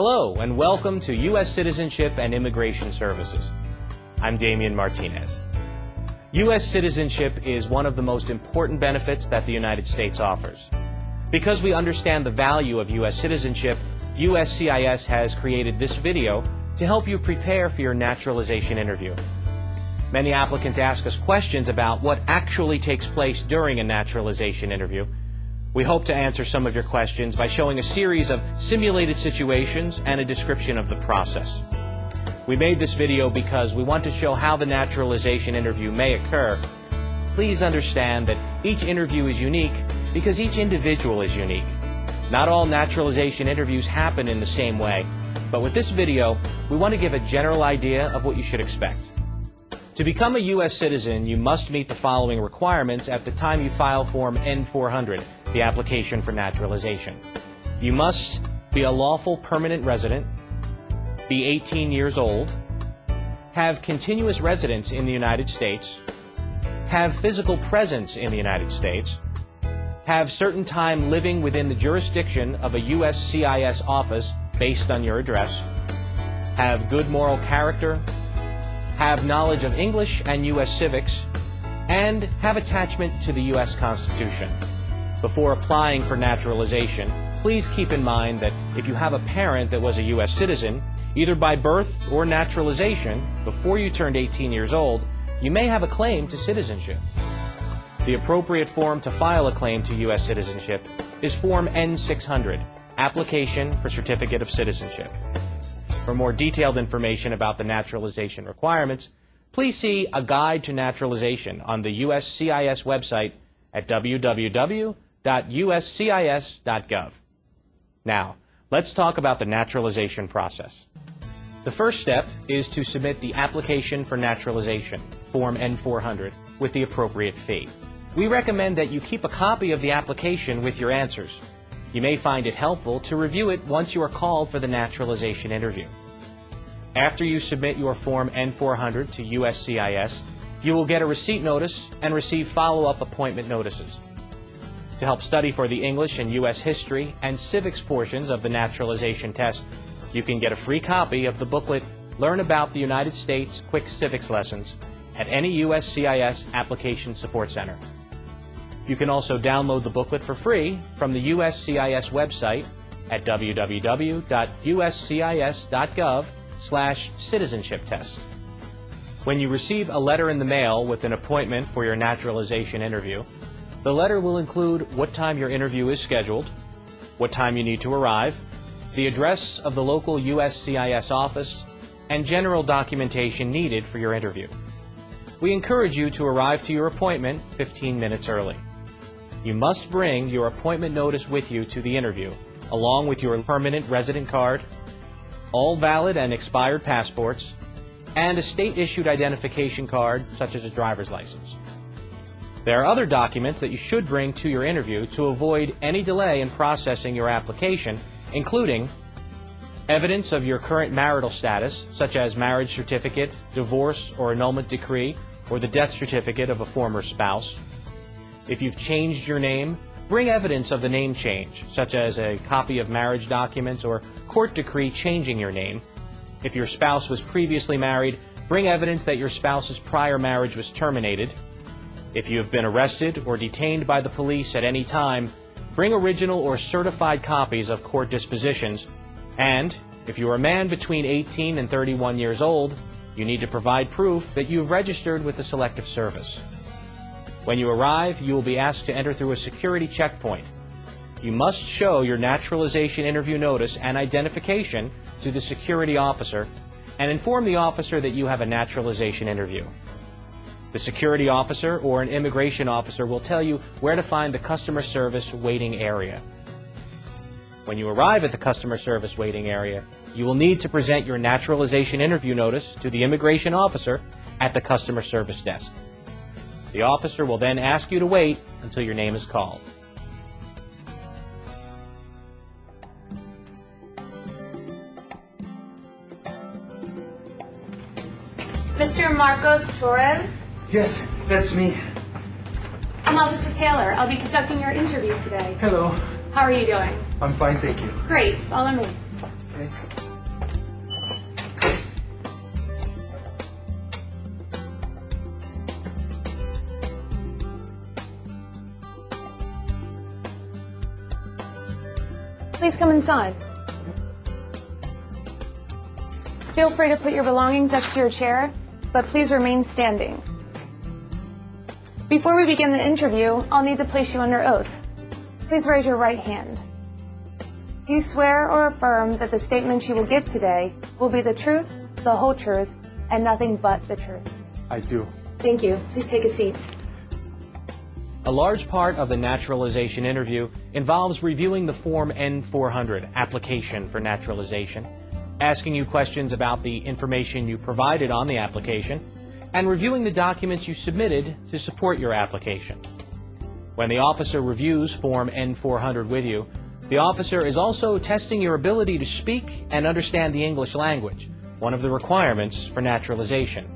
Hello and welcome to U.S. Citizenship and Immigration Services. I'm Damian Martinez. U.S. citizenship is one of the most important benefits that the United States offers. Because we understand the value of U.S. citizenship, USCIS has created this video to help you prepare for your naturalization interview. Many applicants ask us questions about what actually takes place during a naturalization interview. We hope to answer some of your questions by showing a series of simulated situations and a description of the process. We made this video because we want to show how the naturalization interview may occur. Please understand that each interview is unique because each individual is unique. Not all naturalization interviews happen in the same way, but with this video, we want to give a general idea of what you should expect. To become a U.S. citizen, you must meet the following requirements at the time you file Form N-400, the application for naturalization. You must be a lawful permanent resident, be 18 years old, have continuous residence in the United States, have physical presence in the United States, have certain time living within the jurisdiction of a USCIS office based on your address, have good moral character, have knowledge of English and U.S. civics, and have attachment to the U.S. Constitution. Before applying for naturalization, please keep in mind that if you have a parent that was a U.S. citizen, either by birth or naturalization, before you turned 18 years old, you may have a claim to citizenship. The appropriate form to file a claim to U.S. citizenship is Form N-600, Application for Certificate of Citizenship. For more detailed information about the naturalization requirements, please see A Guide to Naturalization on the USCIS website at www.uscis.gov. Now, let's talk about the naturalization process. The first step is to submit the application for naturalization, Form N-400, with the appropriate fee. We recommend that you keep a copy of the application with your answers. You may find it helpful to review it once you are called for the naturalization interview. After you submit your Form N-400 to USCIS, you will get a receipt notice and receive follow-up appointment notices. To help study for the English and U.S. history and civics portions of the Naturalization Test, you can get a free copy of the booklet Learn About the United States Quick Civics Lessons at any USCIS Application Support Center. You can also download the booklet for free from the USCIS website at www.uscis.gov/citizenship test. When you receive a letter in the mail with an appointment for your naturalization interview, the letter will include what time your interview is scheduled, what time you need to arrive, the address of the local USCIS office, and general documentation needed for your interview. We encourage you to arrive to your appointment 15 minutes early. You must bring your appointment notice with you to the interview, along with your permanent resident card, all valid and expired passports, and a state-issued identification card, such as a driver's license. There are other documents that you should bring to your interview to avoid any delay in processing your application, including evidence of your current marital status, such as marriage certificate, divorce or annulment decree, or the death certificate of a former spouse. If you've changed your name, bring evidence of the name change, such as a copy of marriage documents or court decree changing your name. If your spouse was previously married, bring evidence that your spouse's prior marriage was terminated. If you have been arrested or detained by the police at any time, bring original or certified copies of court dispositions. And if you are a man between 18 and 31 years old, you need to provide proof that you've registered with the Selective Service. When you arrive, you will be asked to enter through a security checkpoint. You must show your naturalization interview notice and identification to the security officer and inform the officer that you have a naturalization interview. The security officer or an immigration officer will tell you where to find the customer service waiting area. When you arrive at the customer service waiting area, you will need to present your naturalization interview notice to the immigration officer at the customer service desk. The officer will then ask you to wait until your name is called. Mr. Marcos Torres? Yes, that's me. I'm Officer Taylor. I'll be conducting your interview today. Hello. How are you doing? I'm fine, thank you. Great. Follow me. Okay. Please come inside. Feel free to put your belongings next to your chair, but please remain standing. Before we begin the interview, I'll need to place you under oath. Please raise your right hand. Do you swear or affirm that the statements you will give today will be the truth, the whole truth, and nothing but the truth? I do. Thank you. Please take a seat. A large part of the naturalization interview involves reviewing the Form N-400, Application for Naturalization, asking you questions about the information you provided on the application, and reviewing the documents you submitted to support your application. When the officer reviews Form N-400 with you, the officer is also testing your ability to speak and understand the English language, one of the requirements for naturalization.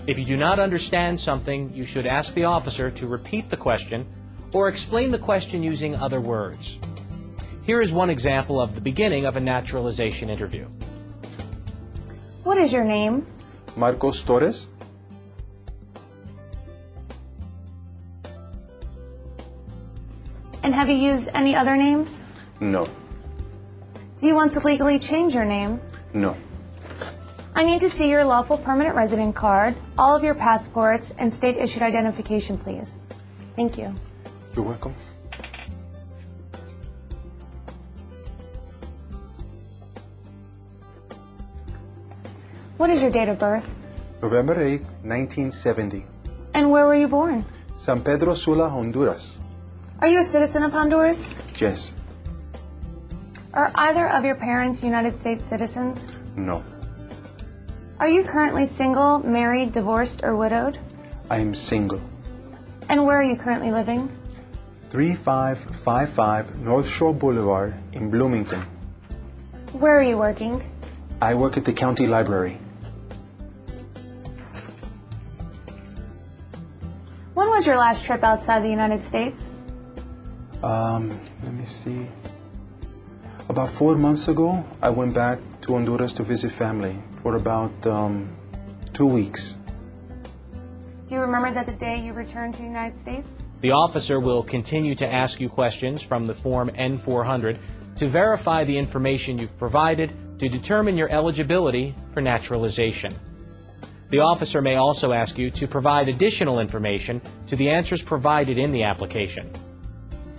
If you do not understand something, you should ask the officer to repeat the question or explain the question using other words. Here is one example of the beginning of a naturalization interview. What is your name? Marcos Torres. And have you used any other names? No. Do you want to legally change your name? No. I need to see your lawful permanent resident card, all of your passports, and state-issued identification, please. Thank you. You're welcome. What is your date of birth? November 8th, 1970. And where were you born? San Pedro Sula, Honduras. Are you a citizen of Honduras? Yes. Are either of your parents United States citizens? No. Are you currently single, married, divorced, or widowed? I am single. And where are you currently living? 3555 North Shore Boulevard in Bloomington. Where are you working? I work at the county library. When was your last trip outside the United States? Let me see. About 4 months ago, I went back to Honduras to visit family for about 2 weeks. Do you remember the day you returned to the United States? The officer will continue to ask you questions from the Form N-400 to verify the information you've provided to determine your eligibility for naturalization. The officer may also ask you to provide additional information to the answers provided in the application.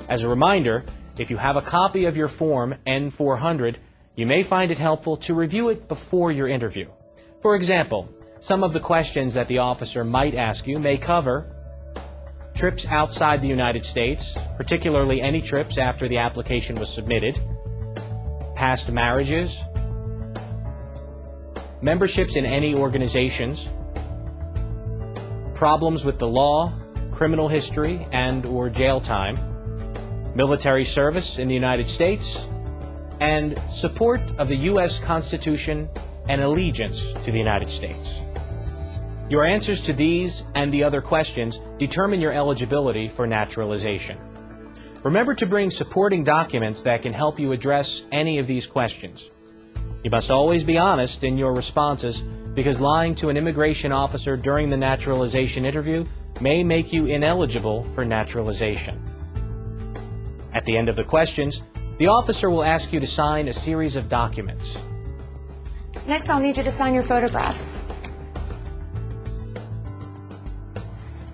As a reminder, if you have a copy of your Form N-400, you may find it helpful to review it before your interview. For example, some of the questions that the officer might ask you may cover trips outside the United States, particularly any trips after the application was submitted, past marriages, memberships in any organizations, problems with the law, criminal history and/or jail time, military service in the United States, and support of the U.S. Constitution and allegiance to the United States. Your answers to these and the other questions determine your eligibility for naturalization. Remember to bring supporting documents that can help you address any of these questions. You must always be honest in your responses because lying to an immigration officer during the naturalization interview may make you ineligible for naturalization. At the end of the questions, the officer will ask you to sign a series of documents. Next, I'll need you to sign your photographs.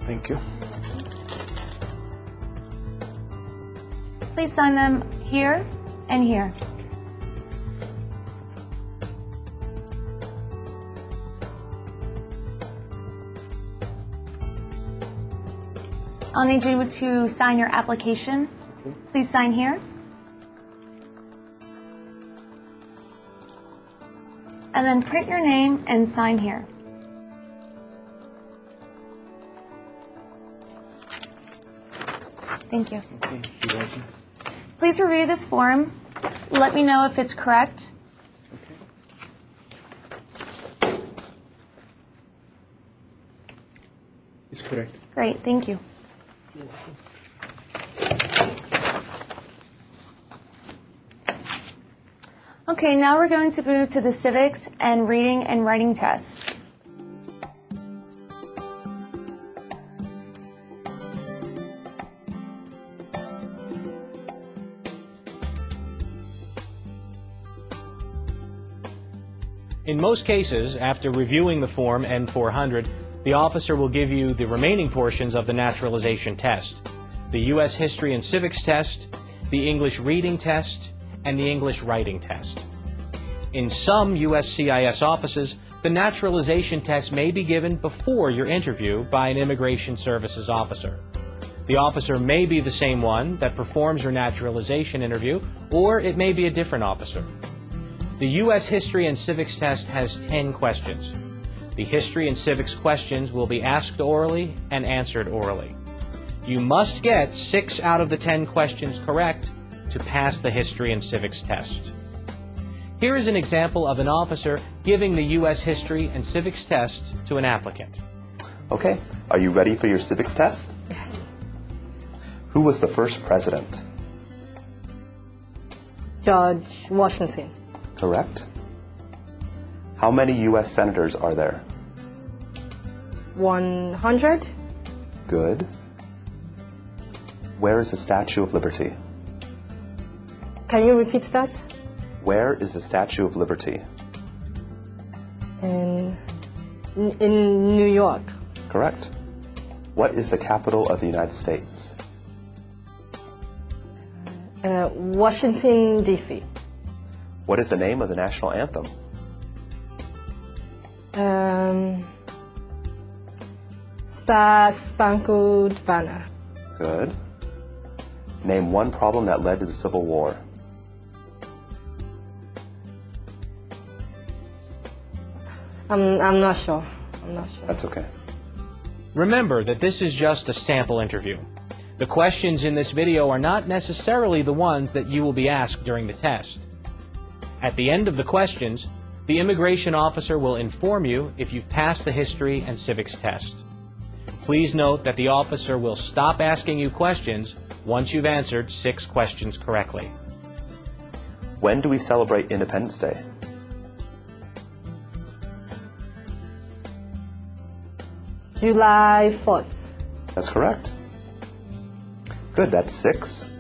Thank you. Please sign them here and here. I'll need you to sign your application. Please sign here. And then print your name and sign here. Thank you. Okay, you're welcome. Please review this form. Let me know if it's correct. Okay. It's correct. Great, thank you. Okay, now we're going to move to the civics and reading and writing test. In most cases, after reviewing the Form N-400, the officer will give you the remaining portions of the Naturalization Test, the U.S. History and Civics Test, the English Reading Test, and the English Writing Test. In some USCIS offices, the Naturalization Test may be given before your interview by an Immigration Services officer. The officer may be the same one that performs your naturalization interview, or it may be a different officer. The U.S. History and Civics Test has 10 questions. The history and civics questions will be asked orally and answered orally. You must get 6 out of the 10 questions correct to pass the history and civics test. Here is an example of an officer giving the U.S. History and Civics Test to an applicant. Okay, are you ready for your civics test? Yes. Who was the first president? George Washington. Correct. How many U.S. senators are there? 100. Good. Where is the Statue of Liberty? Can you repeat that? Where is the Statue of Liberty? In New York. Correct. What is the capital of the United States? Washington, D.C. What is the name of the national anthem? Star Spangled Banner. Good. Name one problem that led to the Civil War. I'm not sure. That's okay. Remember that this is just a sample interview. The questions in this video are not necessarily the ones that you will be asked during the test. At the end of the questions, the immigration officer will inform you if you've passed the history and civics test. Please note that the officer will stop asking you questions once you've answered 6 questions correctly. When do we celebrate Independence Day? July 4th. That's correct. Good, that's 6.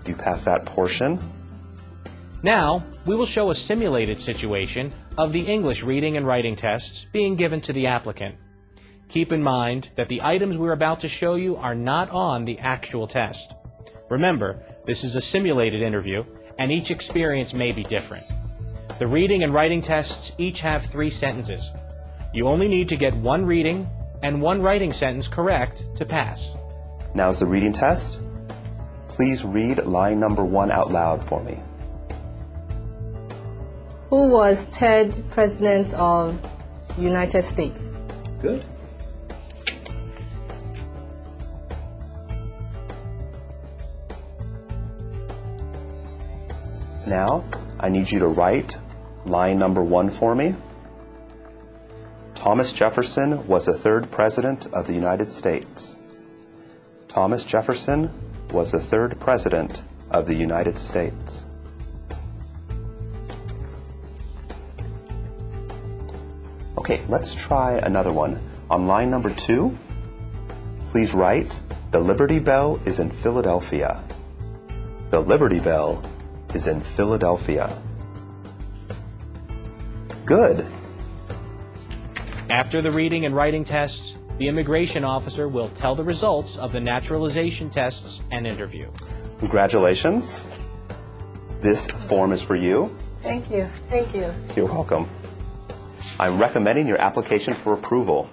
You pass that portion. Now, we will show a simulated situation of the English reading and writing tests being given to the applicant. Keep in mind that the items we're about to show you are not on the actual test. Remember, this is a simulated interview, and each experience may be different. The reading and writing tests each have 3 sentences. You only need to get 1 reading and 1 writing sentence correct to pass. Now's the reading test. Please read line number 1 out loud for me. Who was 3rd President of United States? Good. Now, I need you to write line number 1 for me. Thomas Jefferson was the 3rd President of the United States. Thomas Jefferson was the 3rd President of the United States. Okay, let's try another one. On line number 2, please write, the Liberty Bell is in Philadelphia. The Liberty Bell is in Philadelphia. Good. After the reading and writing tests, the immigration officer will tell the results of the naturalization tests and interview. Congratulations. This form is for you. Thank you. Thank you. You're welcome. I'm recommending your application for approval.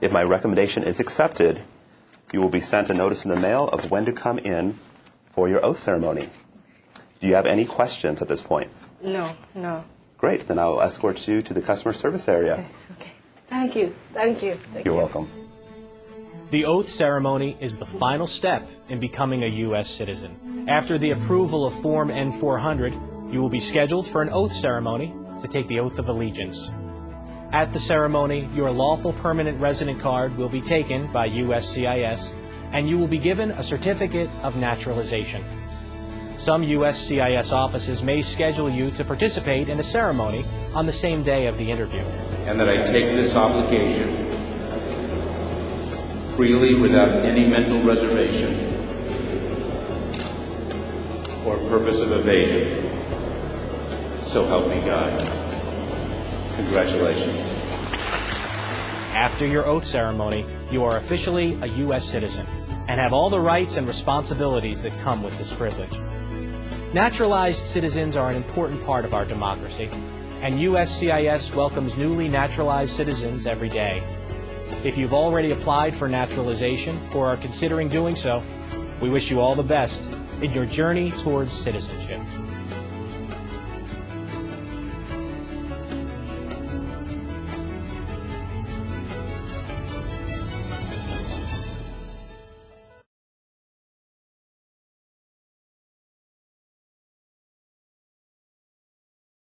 If my recommendation is accepted, you will be sent a notice in the mail of when to come in for your oath ceremony. Do you have any questions at this point? No. Great, then I will escort you to the customer service area. Okay. Thank you. You're welcome. The oath ceremony is the final step in becoming a U.S. citizen. After the approval of Form N-400, you will be scheduled for an oath ceremony to take the oath of allegiance. At the ceremony, your lawful permanent resident card will be taken by USCIS, and you will be given a certificate of naturalization. Some USCIS offices may schedule you to participate in a ceremony on the same day of the interview. And that I take this obligation freely without any mental reservation or purpose of evasion. So help me God. Congratulations. After your oath ceremony, you are officially a U.S. citizen and have all the rights and responsibilities that come with this privilege. Naturalized citizens are an important part of our democracy, and USCIS welcomes newly naturalized citizens every day. If you've already applied for naturalization or are considering doing so, we wish you all the best in your journey towards citizenship.